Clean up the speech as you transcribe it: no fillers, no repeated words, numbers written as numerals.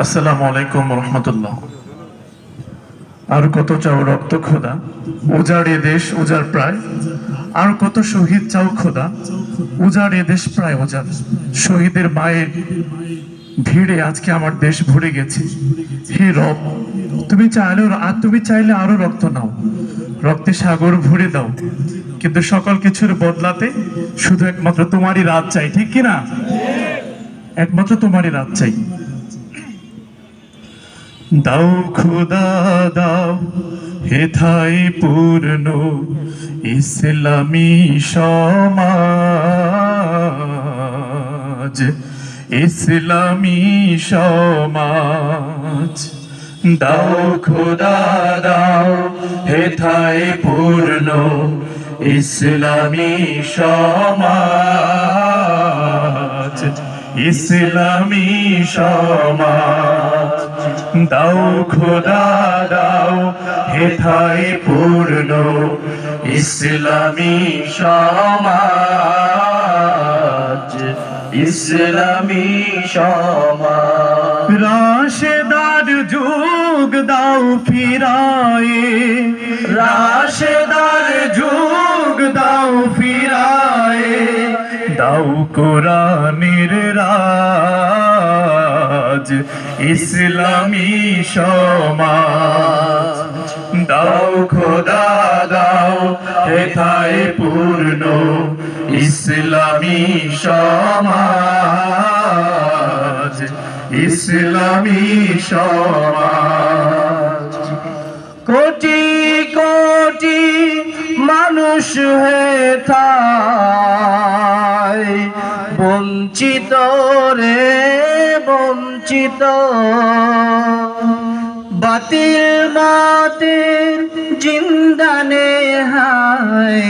আসসালামু আলাইকুম রহমতুল্লাহ। আর কত চাও রক্ত খোদা, উজাড় এ দেশ উজাড় প্রায়। আর কত শহীদ চাও খোদা, উজাড় এ দেশ প্রায় উজাড়। শহীদের মায়ের ভিড়ে আজকে আমার দেশ ভরে গেছে। হে রব, তুমি চাইলে আরো রক্ত নাও, রক্তে সাগর ভরে দাও। কিন্তু সকল কিছুর বদলাতে শুধু একমাত্র তোমারই রাত চাই, ঠিক কিনা? একমাত্র তোমারই রাত চাই। দাও খোদা দাও, হেথায় পূর্ণ ইসলামী সমাজ, ইসলামী সমাজ। দাও খোদা দাও, হেথায় পূর্ণ ইসলামী সমাজ, ইসলামী সমাজ। দাও খোদা দাও, হেথায় পূর্ণ ইসলামী সমাজ, ইসলামী সমাজ। রাশেদার যুগ দাও ফিরায়ে, রাশেদার যুগ দাও ফিরায়ে। দাও কোরআনের রাজ, ইসলামী সমাজ। দাও খোদা দাও, হেথায় পূর্ণ ইসলামী সমাজ, ইসলামী সমাজ। কোটি কোটি মানুষ হেথায় বঞ্চিত রে বঞ্চিত, বাতিল মাতের জিন্দানে হায়।